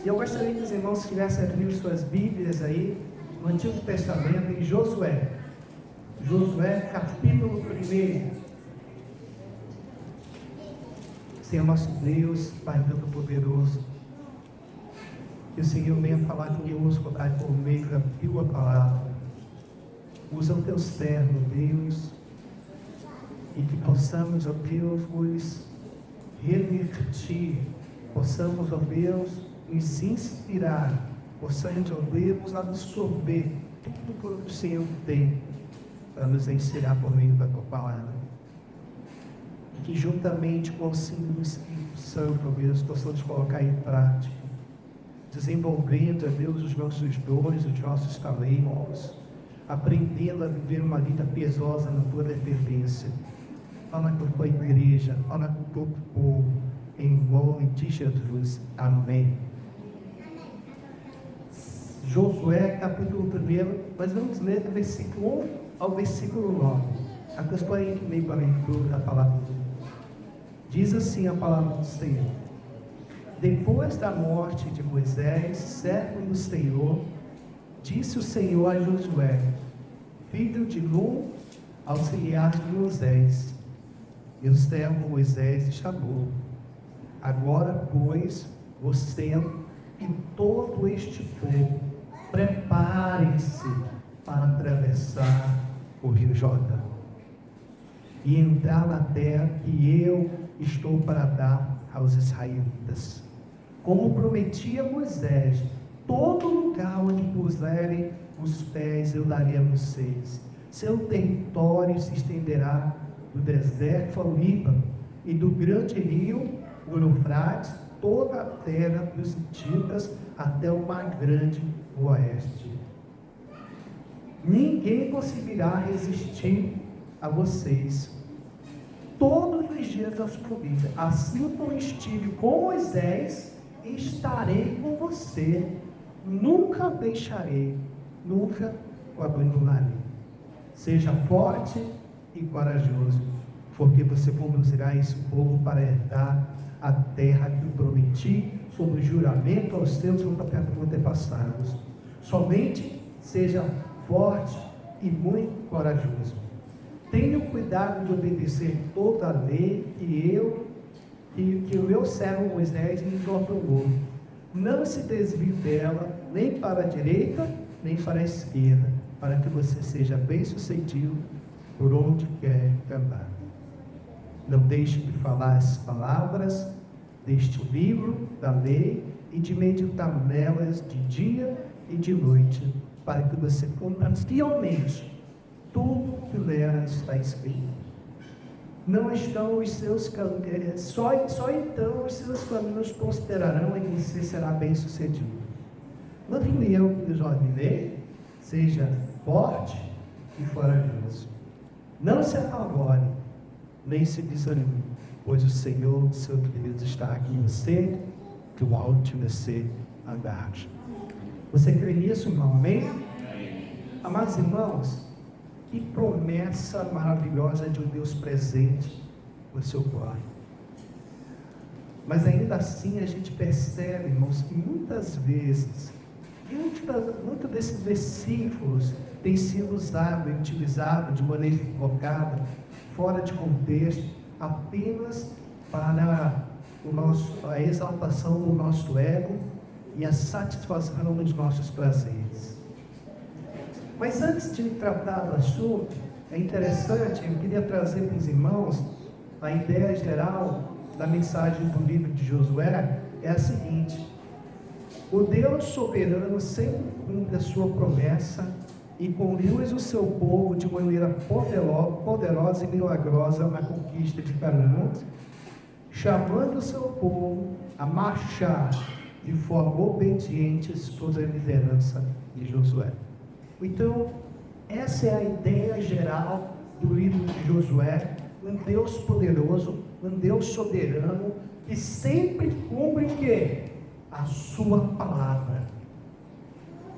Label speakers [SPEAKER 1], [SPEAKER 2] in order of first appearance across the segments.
[SPEAKER 1] E eu gostaria que os irmãos tivessem abrindo suas Bíblias aí, no Antigo Testamento, em Josué. Josué, capítulo 1. Senhor nosso Deus, Pai Todo-Poderoso, que o Senhor venha falar conosco, Pai, por meio da Tua Palavra. Usa o Teu servo, Deus, e que possamos, ó Deus, nos revertir, possamos, ó Deus, nos inspirar, possamos, ó Deus, absorver tudo que o Senhor tem para nos ensinar por meio da Tua Palavra. Que juntamente com o auxílio do Espírito Santo, ó Deus, possamos colocar em prática, desenvolvendo, ó Deus, os nossos dons, os nossos talentos, aprendendo a viver uma vida piedosa na Tua dependência. Fala com a Tua igreja, fala com o Teu povo, em nome de Jesus. Amém. Josué, capítulo 1, nós vamos ler do versículo 1 ao versículo 9. Acompanhe comigo para a leitura da palavra de Deus. Diz assim a palavra do Senhor: Depois da morte de Moisés, servo do Senhor, disse o Senhor a Josué, filho de Nun, auxiliar de Moisés: Meu servo Moisés chamou. Agora, pois, você e todo este povo, preparem-se para atravessar o rio Jordão e entrar na terra que eu estou para dar aos israelitas. Como prometi a Moisés, todo lugar onde puserem os pés eu darei a vocês. Seu território se estenderá do deserto ao Líbano e do grande rio, o Eufrates, toda a terra dos hititas até o mar grande do oeste. Ninguém conseguirá resistir a vocês todos os dias da sua vida. Assim como estive com Moisés, estarei com você. Nunca o deixarei, nunca o abandonarei. Seja forte e corajoso, porque você conduzirá esse povo para herdar a terra que eu prometi sob juramento aos seus antepassados. Somente seja forte e muito corajoso. Tenha cuidado de obedecer toda a lei que o meu servo Moisés me ordenou. Não se desvie dela, nem para a direita, nem para a esquerda, para que você seja bem-sucedido por onde quer andar. Não deixe de falar as palavras deste livro da lei e de meditar nelas de dia e de noite, para que você cumpra fielmente tudo que nela está escrito. Não estão os seus caminhos, só então os seus caminhos prosperarão e você será bem-sucedido. Não fui eu que lhes ordenei, seja forte e corajoso. Não se apavore, nem se desanime, pois o Senhor, seu Deus, está aqui em você, que o alto você andar. Você crê nisso, irmão? Amém? Amados irmãos, que promessa maravilhosa de um Deus presente no seu corpo. Mas ainda assim a gente percebe, irmãos, que muitas vezes, muitos desses versículos têm sido usados e utilizados de maneira equivocada, fora de contexto, apenas para a exaltação do nosso ego e a satisfação dos nossos prazeres. Mas antes de tratar do assunto, é interessante, eu queria trazer para os irmãos a ideia geral da mensagem do livro de Josué, é a seguinte: o Deus soberano sempre cumpre a sua promessa e conduz o seu povo de maneira poderosa e milagrosa na conquista de Canaã, chamando o seu povo a marchar de forma obediente sob a liderança de Josué. Então, essa é a ideia geral do livro de Josué: um Deus poderoso, um Deus soberano, que sempre cumpre o quê? A sua palavra.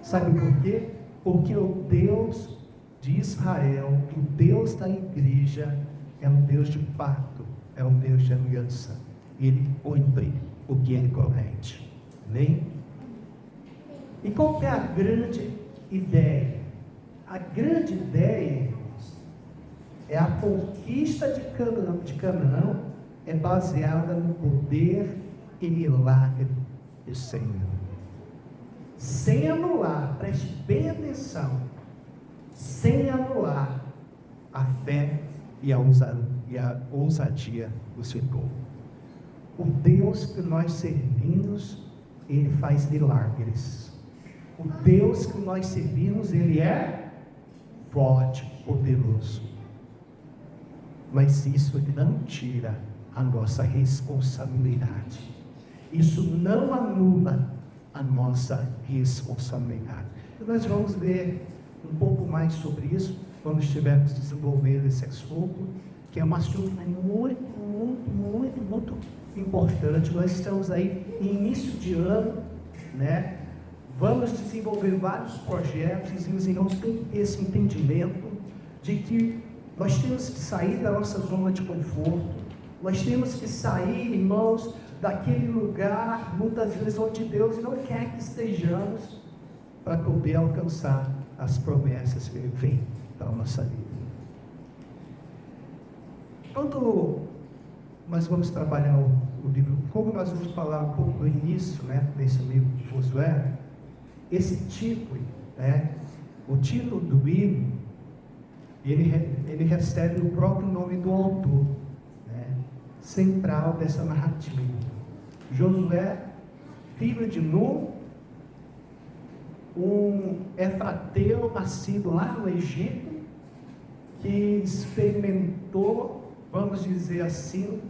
[SPEAKER 1] Sabe por quê? Porque o Deus de Israel, o Deus da igreja, é um Deus de pacto, é um Deus de aliança. Ele cumpre o que é correto. Amém? E qual que é a grande ideia? A grande ideia, irmãos, é a conquista de Canaã é baseada no poder e milagre do Senhor. Sem anular, preste bem atenção, sem anular a fé e a ousadia do seu povo. O Deus que nós servimos, Ele faz milagres. O Deus que nós servimos, Ele é forte, poderoso. Mas isso não tira a nossa responsabilidade. Isso não anula a nossa responsabilidade. E nós vamos ver um pouco mais sobre isso quando estivermos desenvolvendo esse assunto, que é um assunto muito importante. Nós estamos aí em início de ano, né? Vamos desenvolver vários projetos e os irmãos têm que ter esse entendimento de que nós temos que sair da nossa zona de conforto, nós temos que sair, irmãos, daquele lugar, muitas vezes, onde Deus não quer que estejamos, para poder alcançar as promessas que Ele vem para a nossa vida. Quando nós vamos trabalhar o livro, como nós vamos falar um pouco do início, né, desse livro de Josué, esse tipo, né, o título do livro, ele recebe o próprio nome do autor, né, central dessa narrativa. Josué, filho de Nun, um efrateu nascido lá no Egito, que experimentou, vamos dizer assim,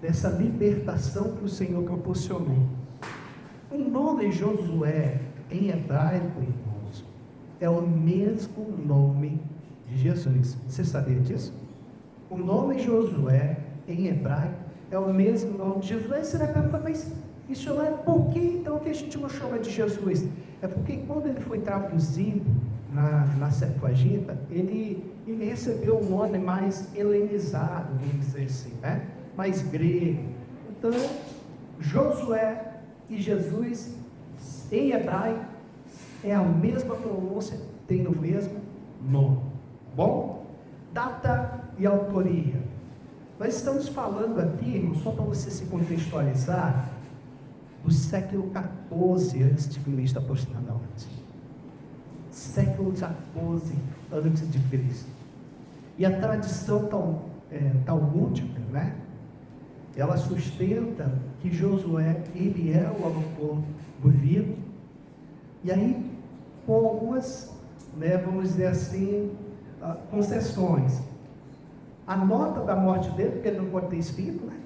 [SPEAKER 1] dessa libertação que o Senhor proporcionou. O nome Josué, em hebraico, irmãos, é o mesmo nome de Jesus. Você sabia disso? O nome Josué, em hebraico, é o mesmo nome de Jesus. Aí você vai perguntar, mas isso não é por que então que a gente não chama de Jesus? É porque quando ele foi traduzido na Septuaginta, ele recebeu um nome mais helenizado, vamos dizer assim, né? Mais grego. Então, Josué e Jesus, em hebraico, é a mesma pronúncia, tem o mesmo nome. Bom? Data e autoria. Nós estamos falando aqui, só para você se contextualizar, do século XIV antes de Cristo aproximadamente. Século XIV antes de Cristo. E a tradição talmúdica, né? Ela sustenta que Josué, ele é o autor do livro. E aí, com algumas, né, vamos dizer assim, concessões. A nota da morte dele, porque ele não pode ter escrito, né?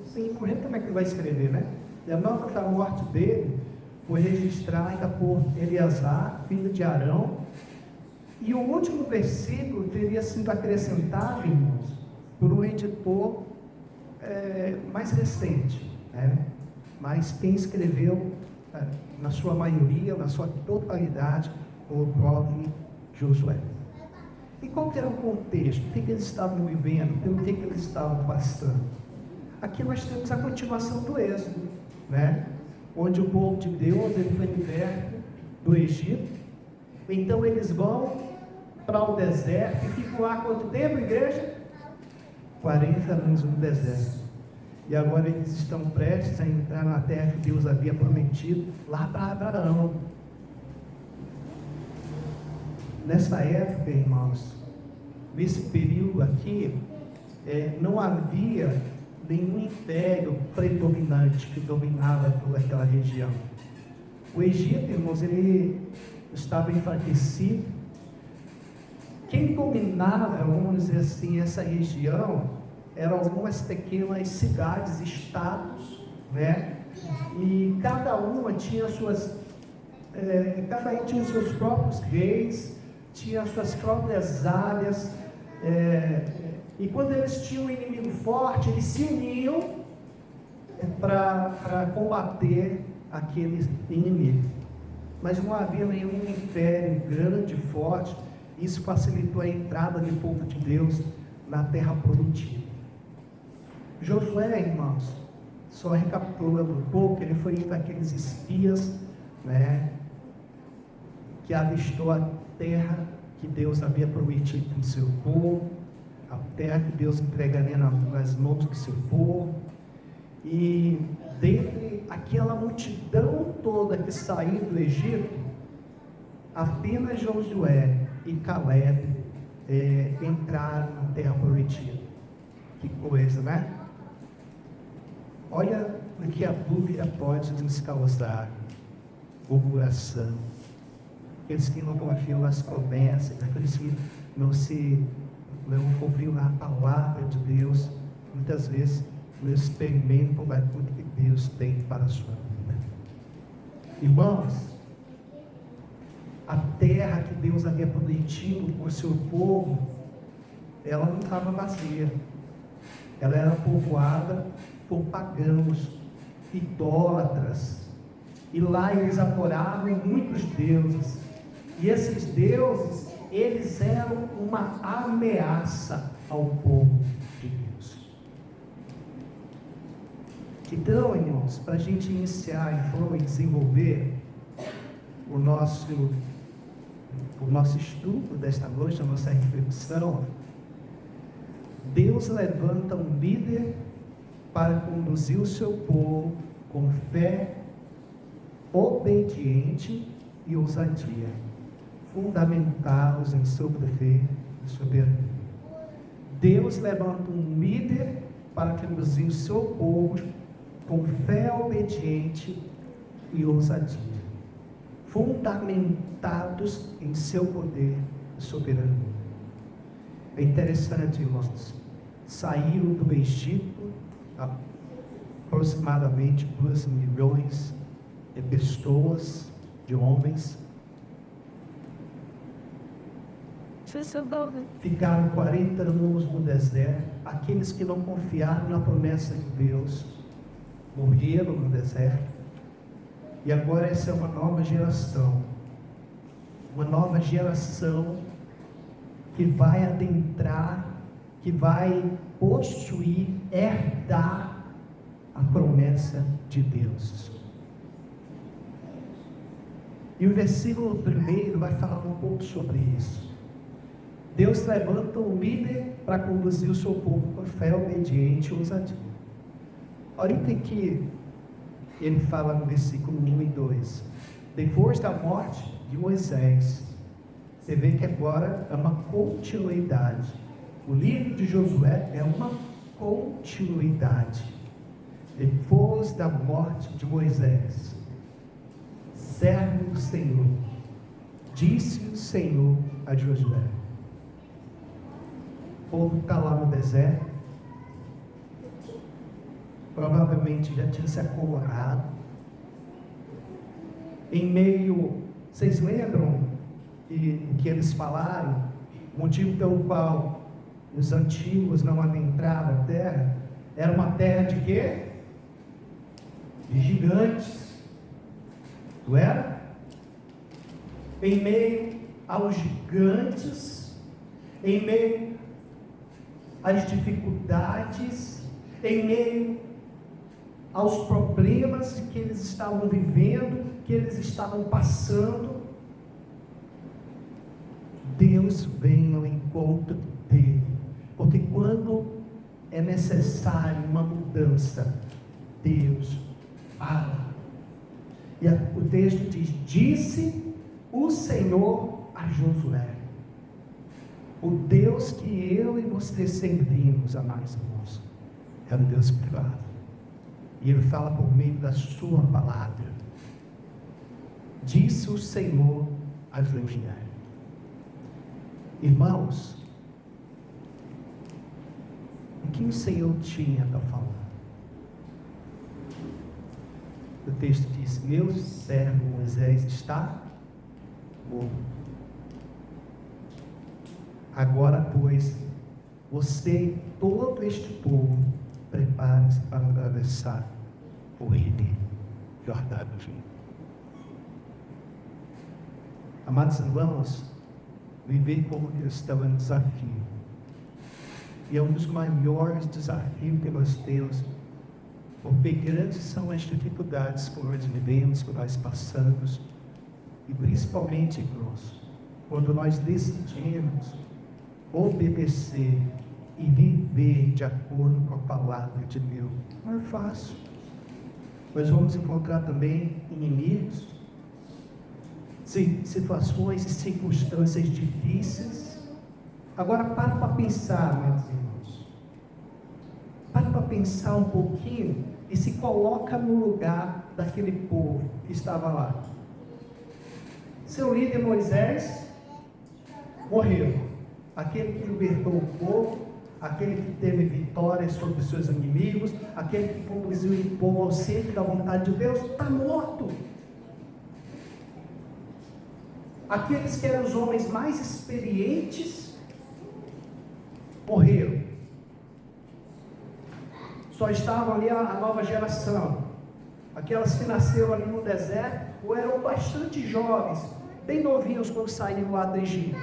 [SPEAKER 1] Sem correr, como é que ele vai escrever, né? E a nota da morte dele foi registrada por Eleazar, filho de Arão. E o último versículo teria sido acrescentado, irmãos, por um editor mais recente, né? Mas quem escreveu, na sua maioria, na sua totalidade, o próprio Josué. E qual que era o contexto? O que eles estavam vivendo? Pelo que eles estavam passando? Aqui nós temos a continuação do Êxodo, né? Onde o povo de Deus ele foi liberto do Egito. Então eles vão para o deserto e ficam lá quanto tempo, igreja? 40 anos no deserto. E agora eles estão prestes a entrar na terra que Deus havia prometido lá para Abraão. Nessa época, irmãos, nesse período aqui, não havia nenhum império predominante que dominava toda aquela região. O Egito, irmãos, ele estava enfraquecido. Quem dominava, vamos dizer assim, essa região, eram algumas pequenas cidades, estados, né? E cada uma tinha cada um tinha seus próprios reis, tinha suas próprias áreas, e quando eles tinham um inimigo forte, eles se uniam para combater aquele inimigo. Mas não havia nenhum império grande, forte. Isso facilitou a entrada do povo de Deus na terra prometida. Josué, irmãos, só recapitulando um pouco, ele foi um daqueles espias, né? que avistou a terra que Deus havia prometido para o seu povo, a terra que Deus entregaria nas mãos do seu povo. E dentre aquela multidão toda que saiu do Egito, apenas Josué e Caleb entraram na terra prometida. Que coisa, né? Olha o que a dúvida pode nos causar: murmuração. Aqueles que não confiam nas promessas, aqueles que não confiam na palavra de Deus, muitas vezes não experimentam aquilo que Deus tem para a sua vida. Irmãos, a terra que Deus havia prometido para o seu povo, ela não estava vazia. Ela era povoada por pagãos, idólatras, e lá eles adoravam muitos deuses, e esses deuses, eles eram uma ameaça ao povo de Deus. Então, irmãos, para a gente iniciar então, e desenvolver o nosso estudo desta noite, a nossa reflexão, Deus levanta um líder para conduzir o seu povo com fé, obediente e ousadia, fundamentados em seu poder e soberania. Deus levanta um líder para conduzir o seu povo com fé, obediente e ousadia, fundamentados em seu poder e soberania. É interessante, irmãos, saíram do Egito aproximadamente 2 milhões de pessoas, de homens. Ficaram 40 anos no deserto. Aqueles que não confiaram na promessa de Deus morreram no deserto. E agora essa é uma nova geração que vai adentrar, que vai possuir, herdar a promessa de Deus. E o versículo 1 vai falar um pouco sobre isso. Deus levanta um líder para conduzir o seu povo com fé, obediente e ousadia. Olha o que ele fala no versículo 1 e 2. Depois da morte de Moisés, você vê que agora é uma continuidade. O livro de Josué é uma continuidade. Depois da morte de Moisés, servo do Senhor, disse o Senhor a Josué: o povo está lá no deserto, provavelmente já tinha se acomodado, em meio, vocês lembram que eles falaram, o motivo pelo qual os antigos não adentraram a terra, era uma terra de quê? De gigantes, não era? Em meio aos gigantes, em meio às dificuldades, em meio aos problemas que eles estavam vivendo, que eles estavam passando, Deus vem ao encontro dele, porque quando é necessário uma mudança, Deus fala. E o texto diz: disse o Senhor a Josué. O Deus que eu e você servimos, amados irmãos, é um Deus que fala. E Ele fala por meio da sua palavra. Disse o Senhor a Josué. Irmãos, o que o Senhor tinha para falar? O texto diz: meu servo Moisés está morto. Agora, pois, você e todo este povo, prepare-se para atravessar o rio Jordão. Amados irmãos, viver como cristão é um desafio. E é um dos maiores desafios que nós temos, porque grandes são as dificuldades que nós vivemos, que nós passamos. E principalmente, irmãos, quando nós decidimos obedecer e viver de acordo com a palavra de Deus, não é fácil. Nós vamos encontrar também inimigos, situações e circunstâncias difíceis. Agora para pensar, meus irmãos. Para pensar um pouquinho e se coloca no lugar daquele povo que estava lá. Seu líder Moisés morreu. Aquele que libertou o povo, aquele que teve vitória sobre os seus inimigos, aquele que conduziu o povo ao centro da vontade de Deus, está morto. Aqueles que eram os homens mais experientes morreram. Só estavam ali a nova geração, aquelas que nasceram ali no deserto, ou eram bastante jovens, bem novinhos quando saíram lá do Egito.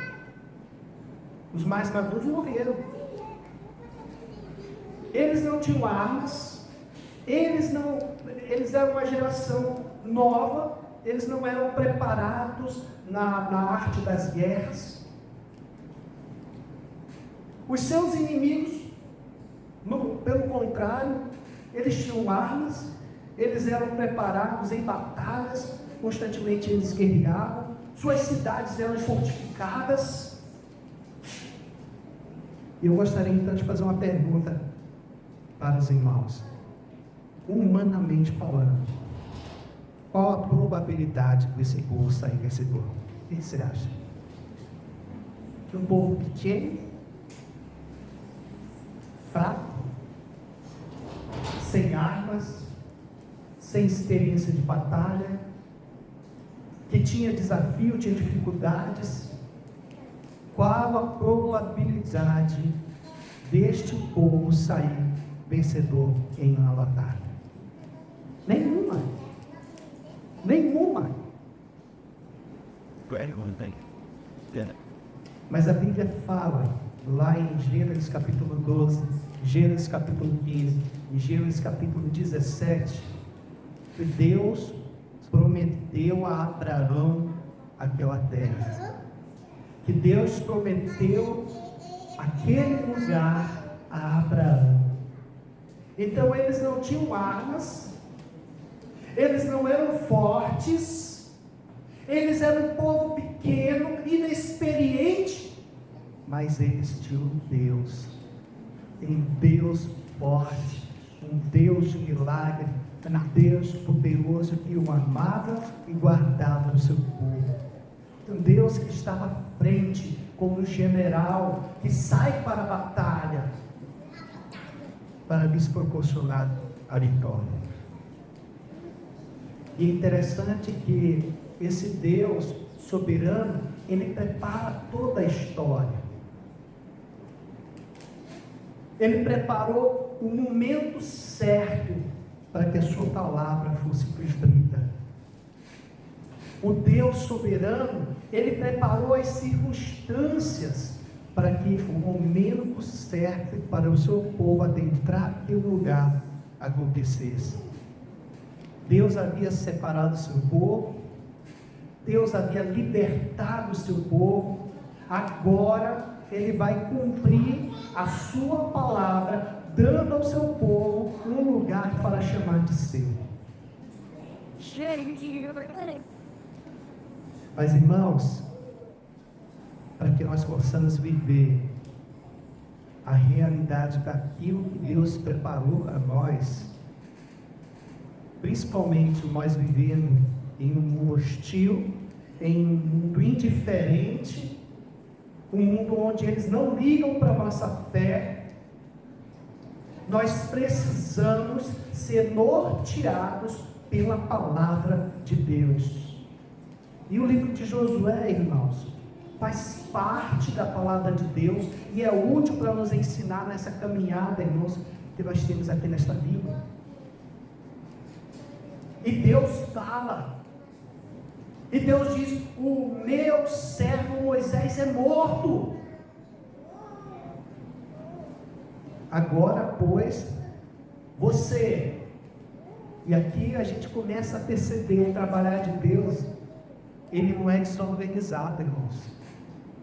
[SPEAKER 1] Os mais maduros morreram. Eles não tinham armas, eles eram uma geração nova, eles não eram preparados na arte das guerras. Os seus inimigos, pelo contrário, eles tinham armas, eles eram preparados em batalhas, constantemente eles guerreavam, suas cidades eram fortificadas. E eu gostaria então de fazer uma pergunta para os irmãos. Humanamente falando, qual a probabilidade desse povo sair vencedor? O que você acha? De um povo pequeno, fraco, sem armas, sem experiência de batalha, que tinha desafio, tinha dificuldades. Qual a probabilidade deste povo sair vencedor em uma batalha? Nenhuma. Nenhuma. Mas a Bíblia fala lá em Gênesis capítulo 12, Gênesis capítulo 15 e Gênesis capítulo 17, que Deus prometeu a Abraão aquela terra, que Deus prometeu aquele lugar a Abraão. Então eles não tinham armas, eles não eram fortes, eles eram um povo pequeno, inexperiente, mas eles tinham um Deus forte, um Deus de milagre, um Deus poderoso que o amava e guardava o seu povo. Um Deus que estava à frente, como um general que sai para a batalha para lhes proporcionar a vitória. E é interessante que esse Deus soberano, ele prepara toda a história. Ele preparou o momento certo para que a sua palavra fosse cumprida. O Deus soberano, ele preparou as circunstâncias para que o momento certo para o seu povo adentrar aquele lugar acontecesse. Deus havia separado o seu povo, Deus havia libertado o seu povo, agora ele vai cumprir a sua palavra, dando ao seu povo um lugar para chamar de seu. Mas irmãos, para que nós possamos viver a realidade daquilo que Deus preparou a nós, principalmente nós vivendo em um mundo hostil, em um mundo indiferente, um mundo onde eles não ligam para a nossa fé, nós precisamos ser norteados pela palavra de Deus. E o livro de Josué, irmãos, faz parte da palavra de Deus e é útil para nos ensinar nessa caminhada, irmãos, que nós temos aqui nesta Bíblia. E Deus fala, e Deus diz: o meu servo Moisés é morto. Agora, pois, você, e aqui a gente começa a perceber o trabalhar de Deus, ele não é desorganizado, irmãos.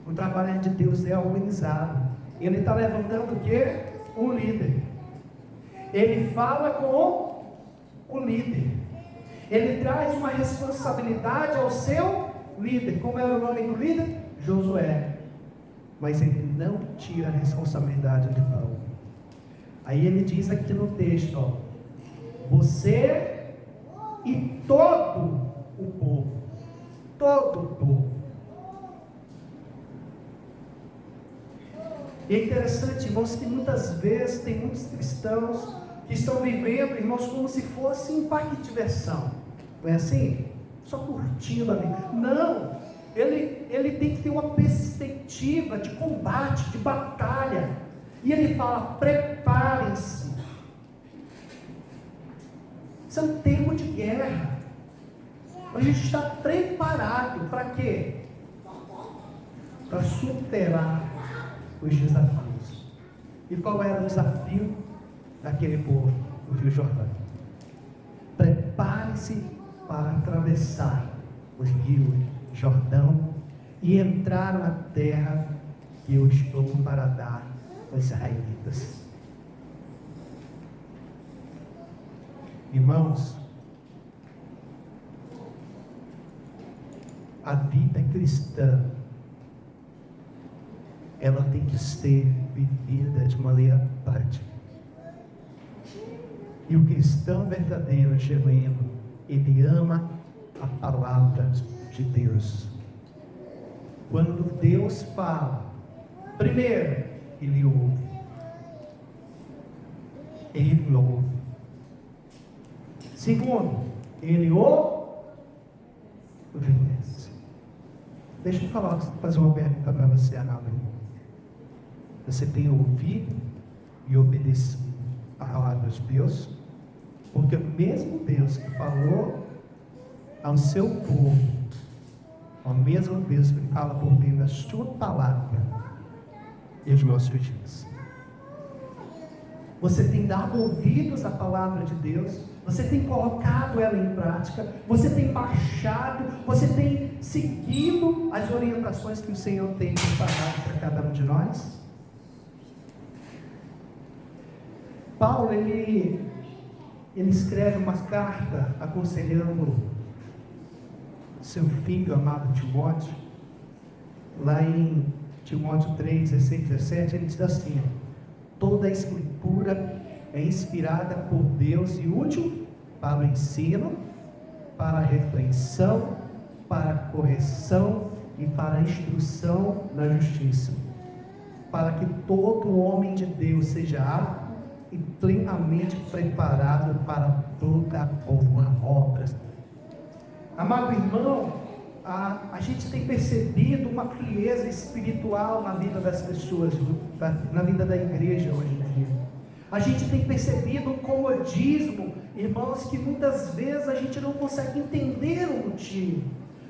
[SPEAKER 1] O trabalho de Deus é organizado. Ele está levantando o quê? Um líder. Ele fala com o líder. Ele traz uma responsabilidade ao seu líder. Como era o nome do líder? Josué. Mas ele não tira a responsabilidade de Paulo. Aí ele diz aqui no texto, ó, você e todo o povo. Todo o povo. E é interessante, irmãos, que muitas vezes tem muitos cristãos que estão vivendo, irmãos, como se fosse um parque de diversão. Não é assim? Só curtindo ali. Não! Ele tem que ter uma perspectiva de combate, de batalha. E ele fala, preparem-se. Isso é um termo de guerra. A gente está preparado para quê? Para superar os desafios. E qual era o desafio daquele povo, o Rio Jordão? Prepare-se para atravessar o Rio Jordão e entrar na terra que eu estou para dar aos israelitas. Irmãos, a vida cristã, ela tem que ser vivida de maneira prática. E o cristão verdadeiro, genuíno, ele ama a palavra de Deus. Quando Deus fala, primeiro, ele ouve. Ele ouve. Segundo, ele obedece. Deixa eu fazer uma pergunta para você, Anália. Você tem ouvido e obedecido a palavra de Deus? Porque o mesmo Deus que falou ao seu povo, o mesmo Deus que fala por meio da sua palavra e os meus filhos. Você tem dado ouvidos à palavra de Deus? Você tem colocado ela em prática? Você tem baixado? Você tem seguido as orientações que o Senhor tem preparado para cada um de nós? Paulo, ele escreve uma carta aconselhando seu filho amado Timóteo, lá em Timóteo 3, 16, 17, ele diz assim: toda a escritura é inspirada por Deus e útil para o ensino, para a repreensão, para a correção e para a instrução na justiça, para que todo homem de Deus seja apto e plenamente preparado para toda boa obra. Amado irmão, a gente tem percebido uma frieza espiritual na vida das pessoas, na vida da igreja hoje em dia. A gente tem percebido um comodismo, irmãos, que muitas vezes a gente não consegue entender o motivo.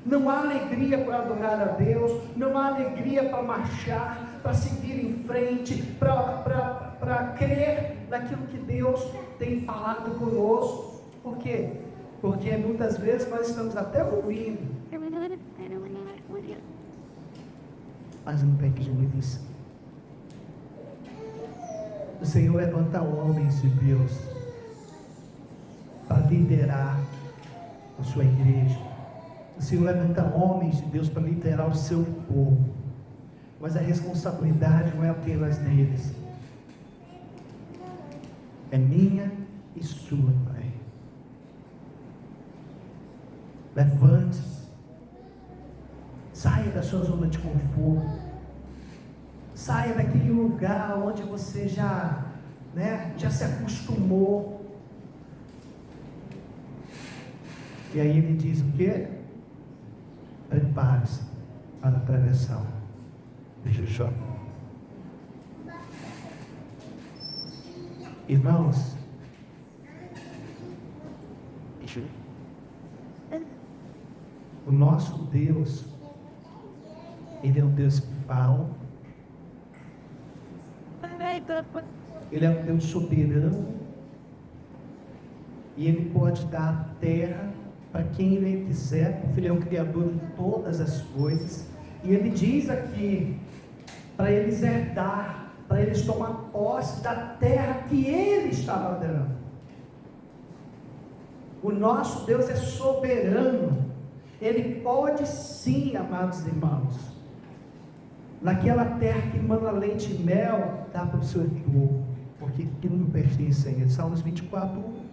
[SPEAKER 1] Não há alegria para adorar a Deus, não há alegria para marchar, para seguir em frente, para crer naquilo que Deus tem falado conosco. Por quê? Porque muitas vezes nós estamos até ouvindo, mas não tem que gerir isso. O Senhor levanta homens de Deus para liderar a sua igreja. O Senhor levanta homens de Deus para liderar o seu povo. Mas a responsabilidade não é apenas deles, é minha e sua, Pai. Levante-se, saia da sua zona de conforto, saia daquele lugar onde você já se acostumou. E aí ele diz o quê? Prepare-se para atravessar o Rio Jordão. Irmãos, o nosso Deus, Ele é um Deus que fala, Ele é um Deus soberano, e Ele pode dar a terra para quem Ele quiser, porque Ele é o Criador de todas as coisas. E Ele diz aqui, para eles herdar, para eles tomar posse da terra que Ele estava dando. O nosso Deus é soberano. Ele pode sim, amados irmãos, naquela terra que manda leite e mel, dá para o seu povo, porque tudo pertence a Ele. Salmos 24, 1.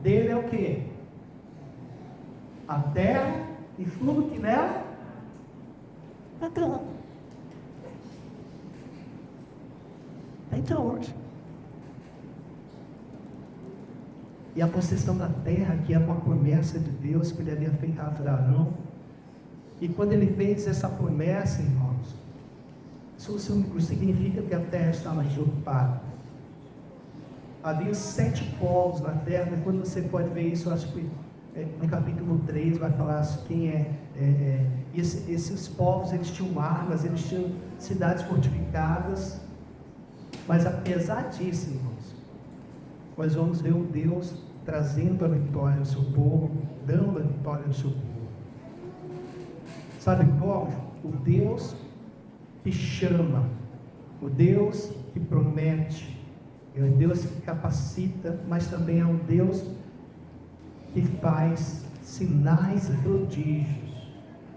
[SPEAKER 1] Dele é o que? A terra e tudo que nela então hoje. E a possessão da terra, que era uma promessa de Deus que Ele havia feito a Abraão. E quando Ele fez essa promessa, irmãos, isso significa que a terra estava desocupada. Havia 7 povos na terra. Depois você pode ver isso, acho que no capítulo 3 vai falar quem esses povos, eles tinham armas, eles tinham cidades fortificadas. Mas apesar disso, irmãos, nós vamos ver um Deus trazendo a vitória ao seu povo, dando a vitória ao seu povo. Sabe como? O Deus que chama, o Deus que promete, é um Deus que capacita, mas também é um Deus que faz sinais e prodígios.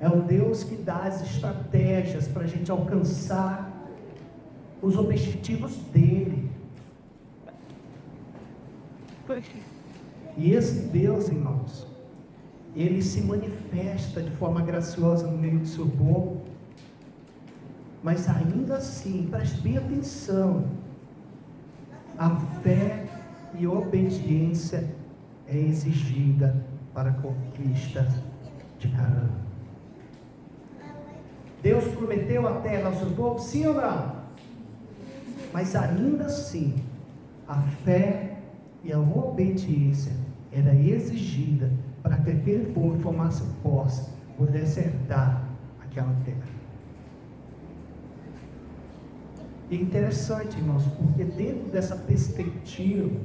[SPEAKER 1] É um Deus que dá as estratégias para a gente alcançar os objetivos dele. E esse Deus, irmãos, Ele se manifesta de forma graciosa no meio do seu povo, mas ainda assim, preste bem atenção, a fé e obediência é exigida para a conquista de Canaã. Deus prometeu a terra ao seu povo, sim ou não? Mas ainda assim, a fé e a obediência era exigida para que aquele povo tomasse posse, pudesse herdar aquela terra. E é interessante, irmãos, porque dentro dessa perspectiva,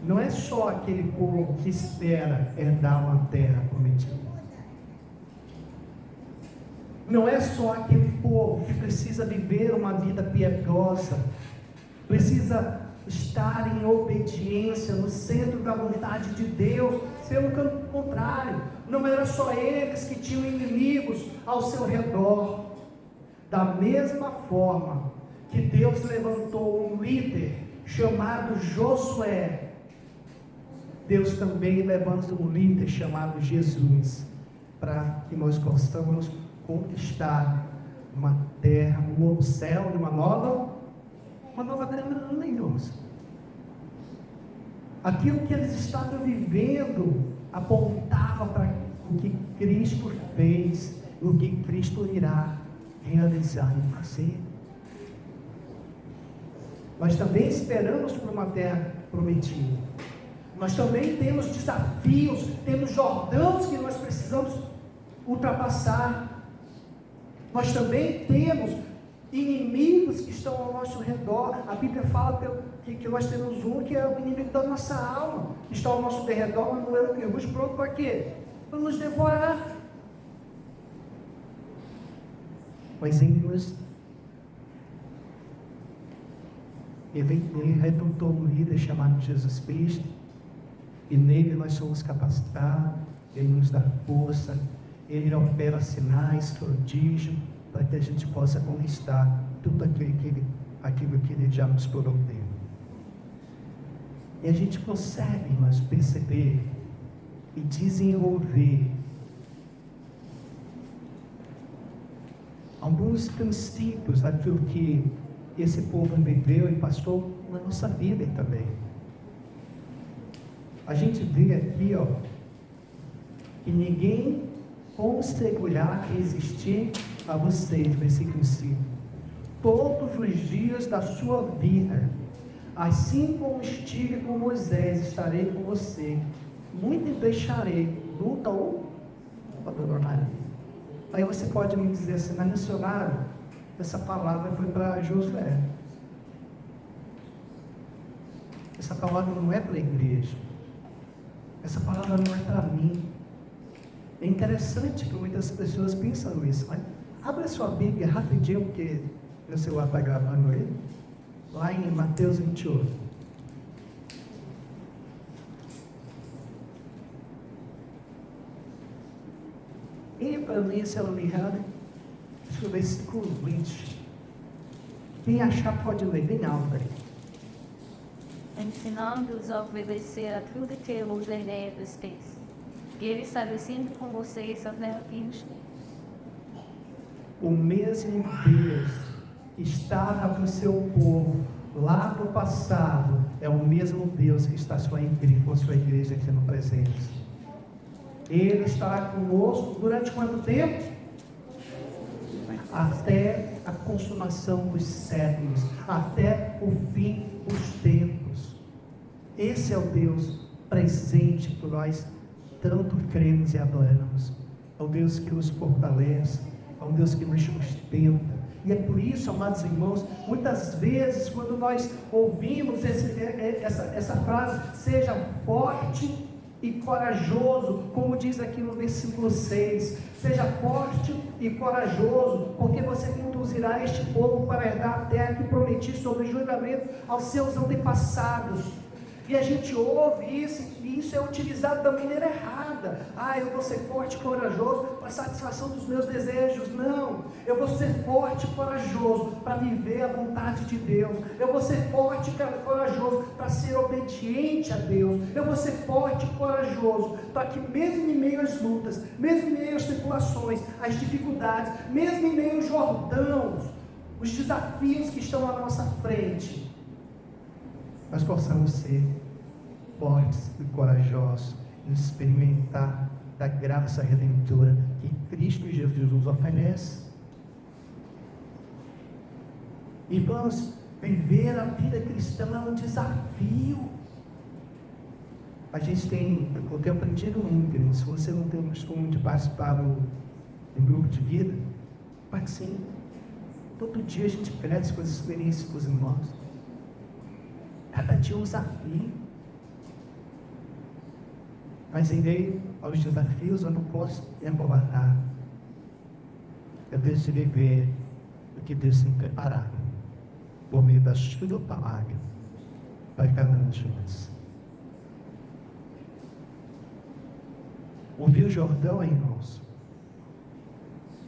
[SPEAKER 1] não é só aquele povo que espera herdar uma terra prometida. Não é só aquele povo que precisa viver uma vida piedosa, precisa estar em obediência no centro da vontade de Deus. Pelo contrário, não era só eles que tinham inimigos ao seu redor. Da mesma forma que Deus levantou um líder chamado Josué, Deus também levanta um líder chamado Jesus, para que nós possamos conquistar uma terra, um novo céu e uma nova grama, irmãos. Aquilo que eles estavam vivendo apontava para o que Cristo fez, o que Cristo irá realizar e fazer. Nós também esperamos por uma terra prometida. Nós também temos desafios, temos Jordãos que nós precisamos ultrapassar. Nós também temos inimigos que estão ao nosso redor. A Bíblia fala que nós temos um que é o inimigo da nossa alma, que está ao nosso redor, mas não é o que? Mas pronto para quê? Para nos devorar. Mas Ele redutou um líder chamado Jesus Cristo, e nele nós somos capacitados. Ele nos dá força, Ele opera sinais, prodígios, para que a gente possa conquistar tudo aquilo que Ele já nos prometeu. E a gente consegue, mas perceber e desenvolver alguns princípios daquilo que esse povo viveu e passou na nossa vida também. A gente vê aqui, que ninguém conseguirá resistir a vocês, versículo 5. Todos os dias da sua vida, assim como estive com Moisés, estarei com você. Muito deixarei, luta ou abandonarei. Aí você pode me dizer assim, mas missionário, essa palavra foi para Josué. essa palavra não é para a igreja. Essa palavra não é para mim. É interessante que muitas pessoas pensam isso. Mas abre a sua Bíblia rapidinho, porque meu celular está gravando ele. Lá em Mateus 28. E para mim, se eu não me engano, acho que o versículo 20. Quem achar pode ler bem alto aí.
[SPEAKER 2] Ensinando-os a obedecer a tudo que eu ordenei a vocês. E ele estabelecendo com vocês as maravilhas.
[SPEAKER 1] O mesmo Deus que estava com o seu povo lá no passado é o mesmo Deus que está com a sua igreja aqui no presente. Ele estará conosco durante quanto tempo? Até a consumação dos séculos, até o fim dos tempos. Esse é o Deus presente que nós tanto cremos e adoramos. É o Deus que nos fortalece, é um Deus que nos sustenta. E é por isso, amados irmãos, muitas vezes quando nós ouvimos essa frase, seja forte e corajoso, como diz aqui no versículo 6, seja forte e corajoso, porque você conduzirá este povo para herdar a terra que prometi sobre juramento aos seus antepassados. E a gente ouve isso, e isso é utilizado da maneira errada. Eu vou ser forte e corajoso para a satisfação dos meus desejos. Não, eu vou ser forte e corajoso para viver a vontade de Deus. Eu vou ser forte e corajoso para ser obediente a Deus. Eu vou ser forte e corajoso para que mesmo em meio às lutas, mesmo em meio às tribulações, às dificuldades, mesmo em meio aos Jordãos, os desafios que estão à nossa frente, nós possamos ser fortes e corajosos e experimentar da graça redentora que Cristo Jesus nos oferece. Irmãos, viver a vida cristã é um desafio. Eu tenho aprendido muito. Se você não tem o costume de participar do grupo de vida, participe. Todo dia a gente cresce com as experiências com os irmãos. Cada dia um desafio. Mas em meio aos desafios eu não posso me acovardar. Eu decidi ver o que Deus tem preparado por meio da sua palavra para cada um de nós. O Rio Jordão, irmãos,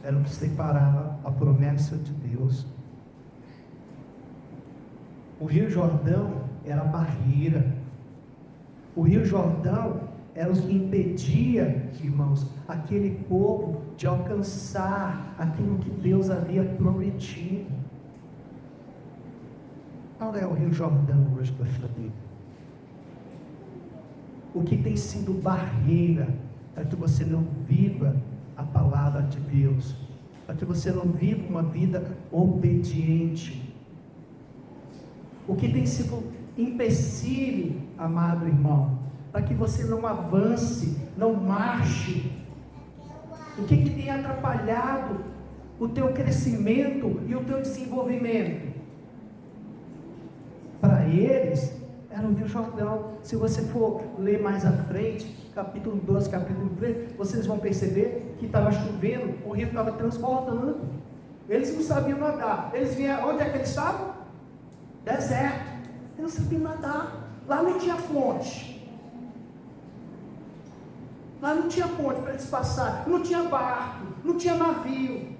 [SPEAKER 1] era o que separava a promessa de Deus. O Rio Jordão era a barreira. O Rio Jordão era o que impedia, irmãos, aquele povo de alcançar aquilo que Deus havia prometido. Qual é o Rio Jordão hoje da sua vida? O que tem sido barreira para que você não viva a palavra de Deus, para que você não viva uma vida obediente? O que tem sido empecilho, amado irmão, para que você não avance, não marche? O que tem atrapalhado o teu crescimento e o teu desenvolvimento? Para eles, era o Rio Jordão. Se você for ler mais à frente, capítulo 12, capítulo 13, vocês vão perceber que estava chovendo, o rio estava transbordando. Eles não sabiam nadar. Eles vieram, onde é que eles estavam? Deserto. Eles não sabiam nadar. Lá não tinha ponte. Lá não tinha ponte para eles passarem. Não tinha barco. Não tinha navio.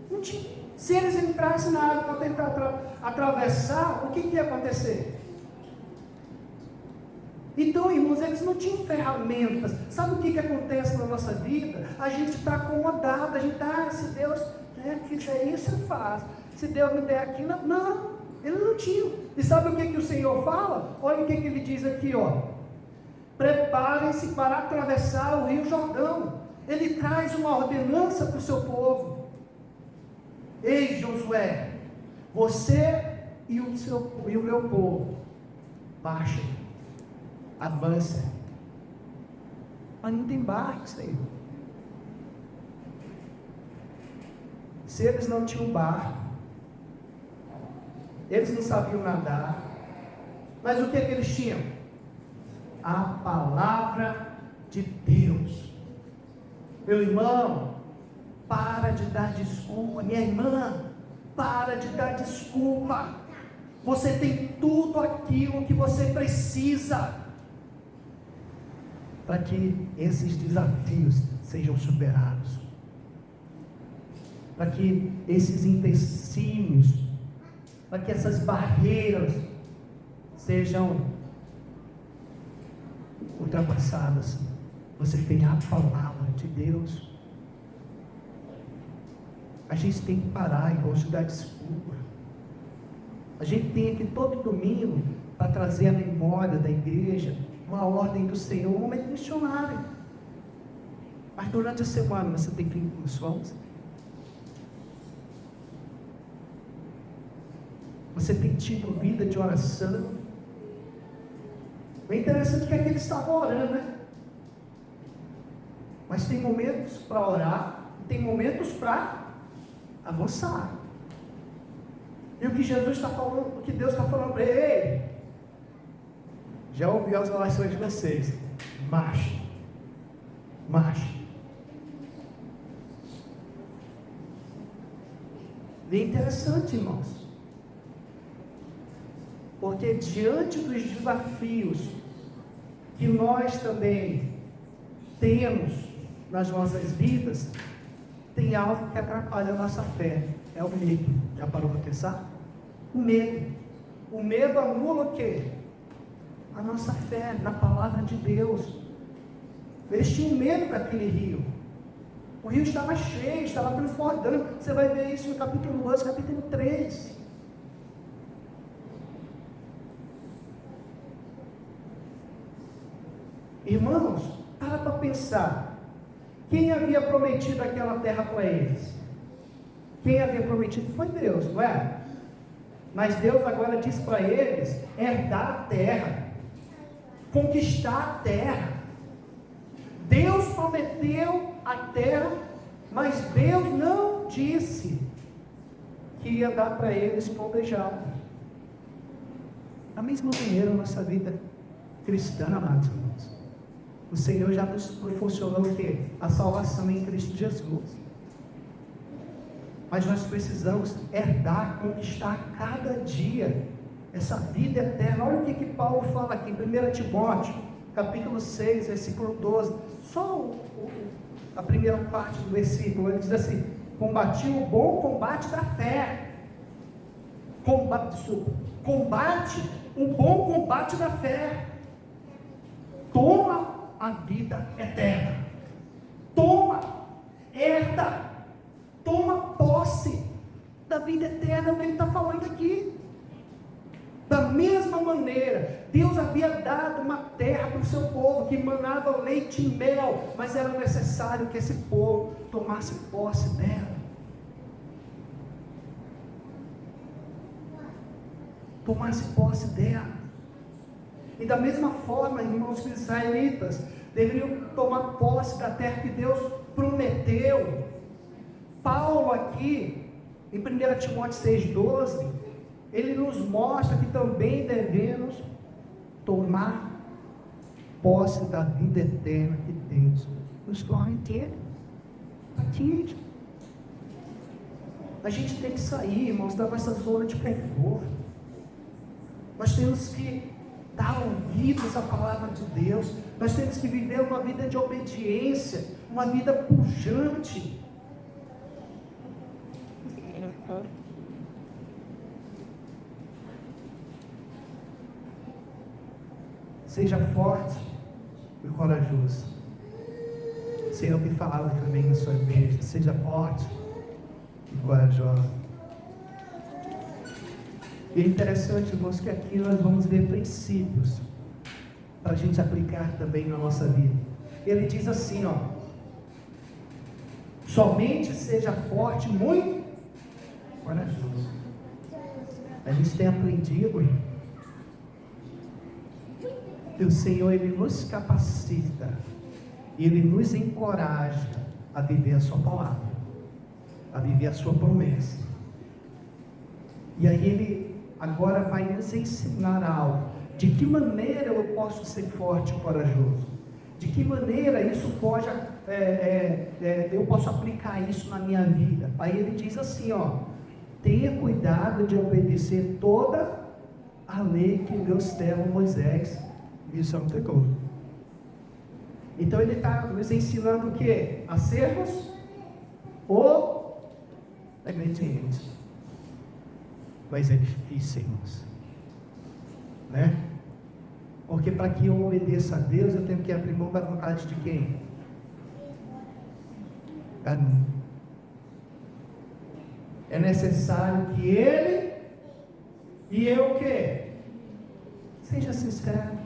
[SPEAKER 1] Não tinha. Se eles entrassem na água para tentar atravessar, o que ia acontecer? Então, irmãos, eles não tinham ferramentas. Sabe o que acontece na nossa vida? A gente está acomodado. A gente está, se Deus fizer isso, eu faço. Se Deus me der aquilo, não. Eles não tinham. E sabe o que o Senhor fala? Olha o que ele diz aqui, ó. Preparem-se para atravessar o Rio Jordão. Ele traz uma ordenança para o seu povo. Ei, Josué, você e o meu povo, marchem, avancem. Mas não tem barcos, Senhor. Se eles não tinham barco, eles não sabiam nadar, Mas o que é que eles tinham? A palavra de Deus. Meu irmão, para de dar desculpa. Minha irmã, para de dar desculpa. Você tem tudo aquilo que você precisa para que esses desafios sejam superados, para que esses empecilhos, para que essas barreiras sejam ultrapassadas. Você tem a palavra de Deus. A gente tem que parar e de dar desculpa. A gente tem aqui todo domingo para trazer a memória da igreja, uma ordem do Senhor, um momento missionário. Mas durante a semana você tem feito missões? Você tem tido vida de oração? É interessante que aqui eles estavam orando, né? Mas tem momentos para orar, e tem momentos para avançar. E o que Jesus está falando, o que Deus está falando para ele? Já ouvi as orações de vocês. Marche. Marche. E é interessante, irmãos. Porque diante dos desafios que nós também temos nas nossas vidas, tem algo que atrapalha a nossa fé. É o medo. Já parou para pensar? O medo. O medo anula o quê? A nossa fé na palavra de Deus. Eles tinham medo daquele rio. O rio estava cheio, estava transbordando. Você vai ver isso no capítulo 12, capítulo 3. Irmãos, para pensar. Quem havia prometido aquela terra para eles? Quem havia prometido foi Deus, não é? Mas Deus agora diz para eles herdar a terra, conquistar a terra. Deus prometeu a terra, mas Deus não disse que ia dar para eles plantejado. Da mesma maneira, a nossa vida cristã, amados irmãos, o Senhor já nos proporcionou o quê? A salvação em Cristo Jesus. Mas nós precisamos herdar, conquistar cada dia essa vida eterna. Olha o que Paulo fala aqui em 1 Timóteo, capítulo 6, versículo 12. Só a primeira parte do versículo, ele diz assim: combati o bom combate da fé. Combate o bom combate da fé. Toma a vida eterna. Toma, herda. Toma posse da vida eterna, é o que ele está falando aqui. Da mesma maneira, Deus havia dado uma terra para o seu povo, que manava leite e mel, mas era necessário que esse povo tomasse posse dela. Tomasse posse dela. E da mesma forma, irmãos, os israelitas deveriam tomar posse da terra que Deus prometeu. Paulo aqui, em 1 Timóteo 6,12, ele nos mostra que também devemos tomar posse da vida eterna que Deus nos promete. Aqui, a gente tem que sair, irmãos, da nossa zona de conforto. Nós temos que dar ouvidos à palavra de Deus. Nós temos que viver uma vida de obediência, uma vida pujante. Seja forte e corajoso. O Senhor me falava também na sua igreja. Seja forte e corajoso. E é interessante, irmãos, que aqui nós vamos ver princípios para a gente aplicar também na nossa vida. Ele diz assim, ó: somente seja forte, muito corajoso. A gente tem aprendido que o Senhor, Ele nos capacita, Ele nos encoraja a viver a sua palavra, a viver a sua promessa. E aí Ele agora vai nos ensinar algo. De que maneira eu posso ser forte e corajoso? De que maneira isso pode, eu posso aplicar isso na minha vida? Aí ele diz assim, ó, tenha cuidado de obedecer toda a lei que meu servo Moisés me entregou. Então ele está nos ensinando o quê? A sermos obedientes. Mas é difícil, irmãos, né? Porque para que eu obedeça a Deus, eu tenho que abrir mão da vontade de quem? A mim. É necessário que Ele e eu o quê? Seja sincero.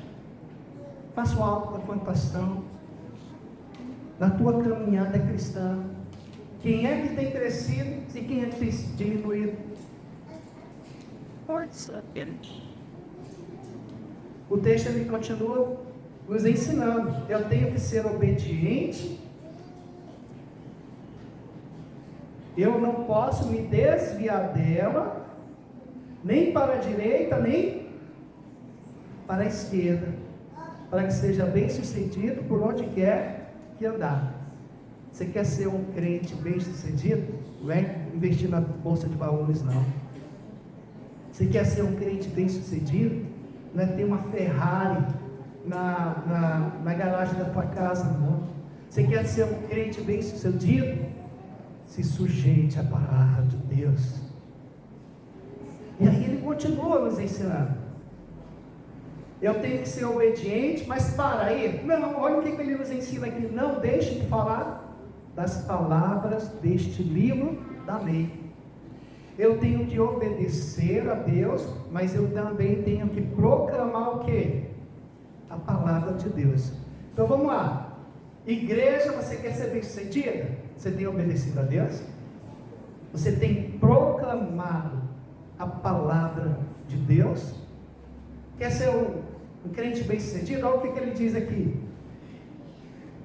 [SPEAKER 1] Faça uma autoconfrontação na tua caminhada cristã. Quem é que tem crescido e quem é que tem diminuído? O texto ele continua nos ensinando. Eu tenho que ser obediente. Eu não posso me desviar dela, nem para a direita, nem para a esquerda, para que seja bem sucedido por onde quer que andar. Você quer ser um crente bem sucedido? Não é investir na bolsa de valores, não. Você quer ser um crente bem sucedido? Não é ter uma Ferrari na garagem da tua casa, não. Você quer ser um crente bem sucedido? Se sujeite à palavra de Deus. E aí ele continua nos ensinando. Eu tenho que ser obediente, mas para aí, não, olha o que ele nos ensina aqui. Não deixe de falar das palavras deste livro da lei. Eu tenho que obedecer a Deus, mas eu também tenho que proclamar o quê? A palavra de Deus. Então vamos lá. Igreja, você quer ser bem sucedida? Você tem obedecido a Deus? Você tem proclamado a palavra de Deus? Quer ser um crente bem sucedido? Olha o que ele diz aqui.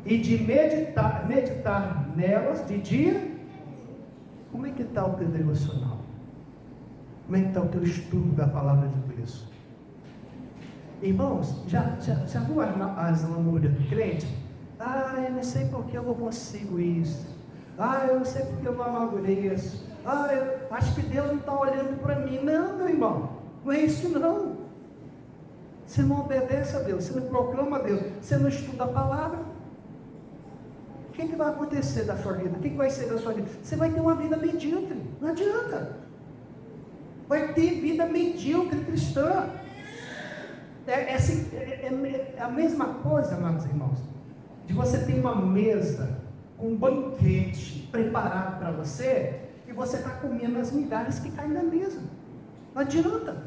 [SPEAKER 1] E de meditar nelas de dia. Como é que está o teu devocional? Como é que está o teu estudo da palavra de Deus? Irmãos, já viu as lamúrias do crente? Eu não sei porque eu não consigo isso. Eu não sei porque eu não amadureço. Eu acho que Deus não está olhando para mim. Não, meu irmão, não é isso não. Você não obedece a Deus, você não proclama a Deus, você não estuda a palavra. O que vai acontecer da sua vida? O que vai ser da sua vida? Você vai ter uma vida medíocre, não adianta. Vai ter vida medíocre cristã. É a mesma coisa, amados irmãos, de você ter uma mesa com um banquete preparado para você e você está comendo as migalhas que caem na mesa. Não adianta.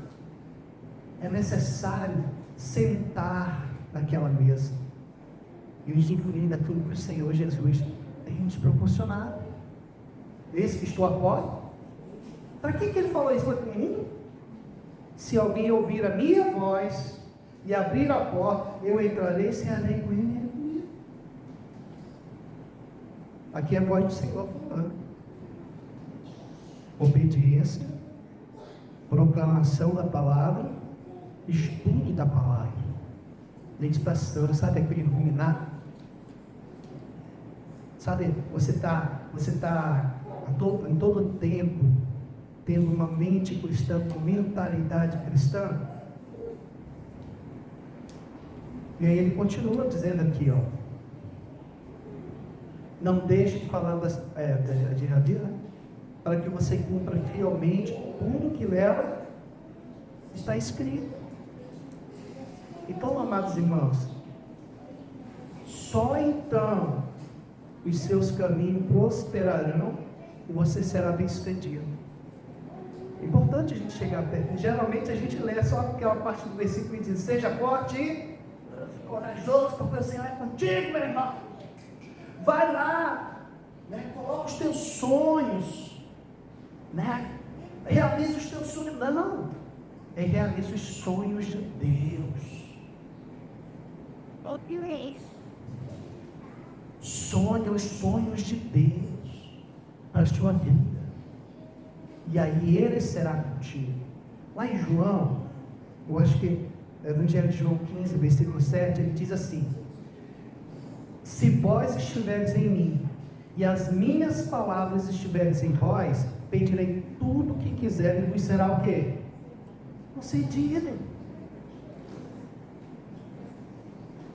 [SPEAKER 1] É necessário sentar naquela mesa e usufruir daquilo que o Senhor Jesus tem nos proporcionado. Esse que estou à porta. Para que ele falou isso para mim? Se alguém ouvir a minha voz e abrir a porta, eu entrarei e cearei com ele. Aqui é a voz do Senhor falando. Obediência, proclamação da palavra, estudo da palavra, meditação. Sabe aquele iluminado? Sabe, você está em todo tempo tendo uma mente cristã, uma mentalidade cristã. E aí ele continua dizendo aqui, não deixe de falar de Rabi, para que você cumpra fielmente tudo que nela está escrito. Então, amados irmãos, só então os seus caminhos prosperarão e você será bem sucedido. É importante a gente chegar perto. Geralmente a gente lê só aquela parte do versículo que diz: seja forte e corajoso, porque o Senhor é contigo, meu irmão. Vai lá, né? Coloca os teus sonhos, né? Realiza os teus sonhos. Não, realiza os sonhos de Deus. Sonha os sonhos de Deus para a sua vida. E aí Ele será contigo. Lá em João, eu acho que Evangelho de João 15, versículo 7, ele diz assim: se vós estiveres em mim, e as minhas palavras estiverem em vós, pedirei tudo o que quiserem, e vos será o quê? Concedido.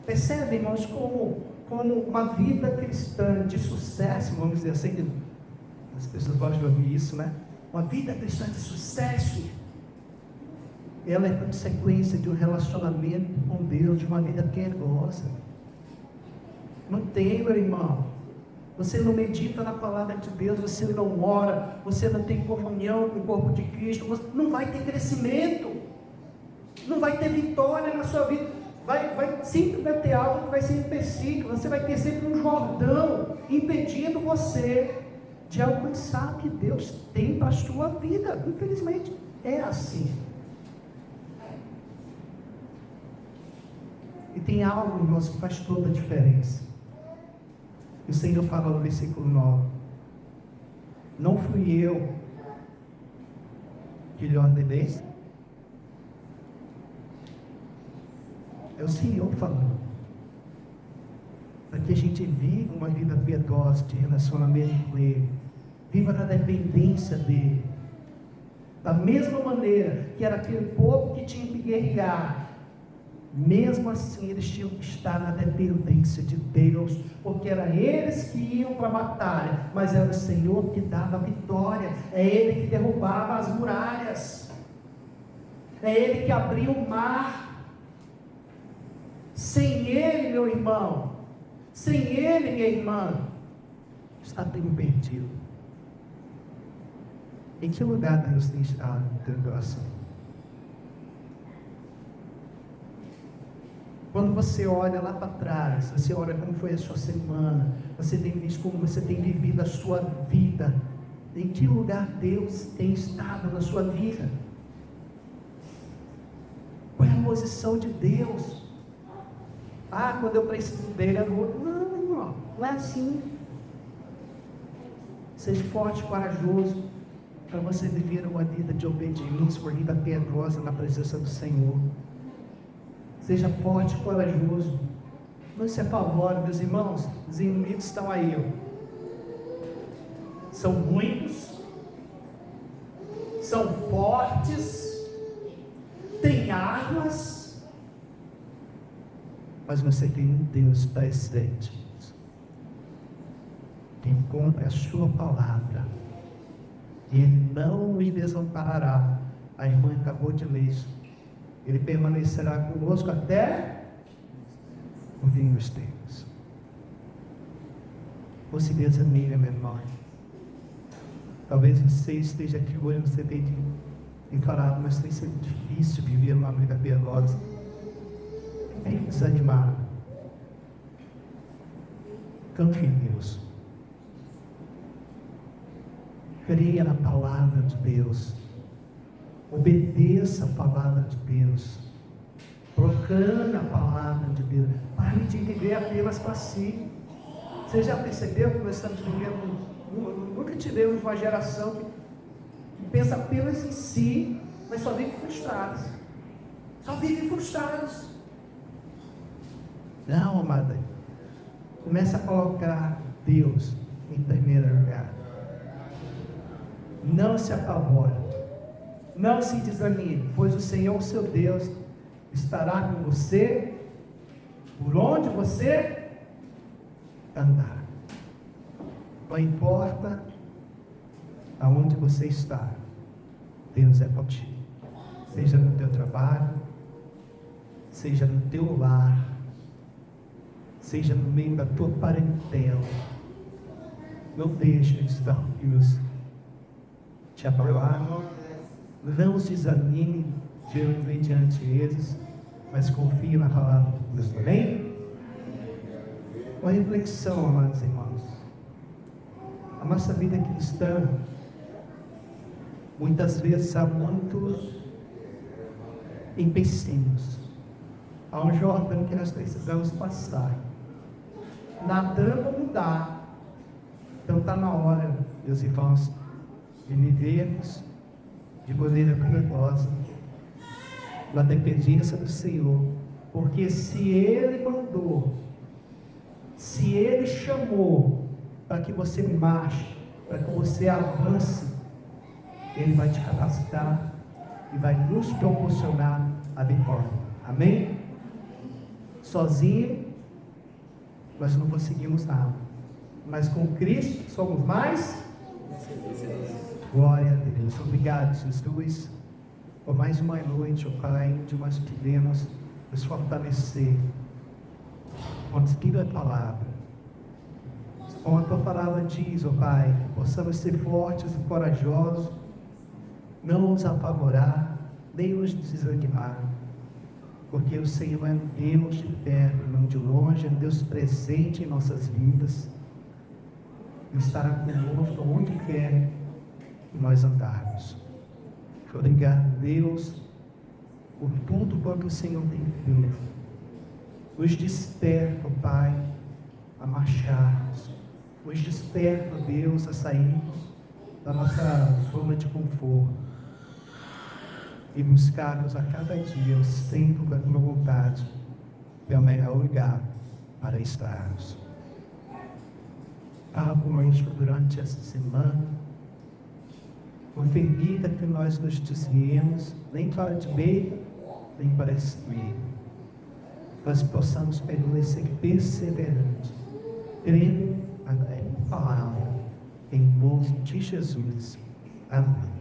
[SPEAKER 1] Percebe, irmãos, como uma vida cristã de sucesso, vamos dizer assim, as pessoas gostam de ouvir isso, né? Uma vida cristã de sucesso, ela é consequência de um relacionamento com Deus, de uma vida piedosa. Não tem, meu irmão. Você não medita na palavra de Deus, você não ora, você não tem comunhão com o corpo de Cristo, você não vai ter crescimento, não vai ter vitória na sua vida. Sempre vai ter algo que vai ser empecilho, você vai ter sempre um Jordão impedindo você de alcançar o que Deus tem para a sua vida. Infelizmente, é assim. E tem algo, irmãos, que faz toda a diferença. E o Senhor fala no versículo 9: não fui eu que lhe ordenei, é o Senhor falando, para que a gente viva uma vida piedosa de relacionamento com Ele, viva na dependência dEle, da mesma maneira que era aquele povo que tinha que guerrear. Mesmo assim, eles tinham que estar na dependência de Deus, porque eram eles que iam para a batalha, mas era o Senhor que dava a vitória, é Ele que derrubava as muralhas, é Ele que abria o mar. Sem Ele, meu irmão, sem Ele, minha irmã, está tudo perdido. Em que lugar Deus tem estado no teu coração? Quando você olha lá para trás, você olha como foi a sua semana, você tem visto como você tem vivido a sua vida, em que lugar Deus tem estado na sua vida? Qual é a posição de Deus? Ah, quando eu preciso dele, eu vou. Não, irmão, não é assim. Seja forte e corajoso, para você viver uma vida de obediência, uma vida piedosa na presença do Senhor. Seja forte e corajoso, não se apavore, meus irmãos, os inimigos estão aí, são muitos, são fortes, têm armas, mas você tem um Deus presente, que encontra a sua palavra, e Ele não me desamparará. A irmã acabou de ler isso. Ele permanecerá conosco até o fim dos tempos. Não se desanime, meu irmão. Talvez você esteja aqui hoje, você tem falado, mas tem sido difícil viver uma vida piedosa. É desanimado. Confie em Deus. Creia na palavra de Deus. Obedeça a palavra de Deus. Proclame a palavra de Deus. Pare de viver apenas para si. Você já percebeu que nós estamos vivendo? Nunca tivemos uma geração que pensa apenas em si, mas só vive frustrados. Só vive frustrados. Não, amada. Comece a colocar Deus em primeiro lugar. Não se apavore. Não se desanime, pois o Senhor, seu Deus, estará com você por onde você andar. Não importa aonde você está, Deus é contigo. Seja no teu trabalho, seja no teu lar, seja no meio da tua parentela. Não deixe os desafios te abalar. Não se desanime diante deles, mas confie na palavra de Deus. Amém? Uma reflexão, amados irmãos. A nossa vida cristã, muitas vezes há muitos empecilhos. Há um Jordão que nós precisamos passar. Nadando não dá. Então está na hora, meus irmãos, de vivermos de maneira piedosa, na dependência do Senhor, porque se Ele mandou, se Ele chamou para que você marche, para que você avance, Ele vai te capacitar e vai nos proporcionar a vitória. Amém? Sozinho, nós não conseguimos nada, mas com Cristo somos mais. Glória a Deus. Obrigado, Jesus, por mais uma noite, ó Pai, onde nós podemos nos fortalecer com o Espírito da palavra. Como a tua palavra diz, ó Pai, que possamos ser fortes e corajosos, não nos apavorar, nem nos desanimar, porque o Senhor é um Deus de perto, não de longe, é um Deus presente em nossas vidas, e estará conosco onde quer que nós andarmos. Obrigado, Deus, por tudo quanto o Senhor tem feito. Nos desperta, Pai, a marcharmos. Nos desperta, Deus, a sairmos da nossa zona de conforto e buscarmos a cada dia o centro da tua vontade, que é o melhor lugar para estarmos. Fala conosco durante esta semana. Não permita que nós nos desviemos, nem para a direita, nem para a esquerda. Nós possamos permanecer perseverantes, crendo na palavra, em nome de Jesus. Amém.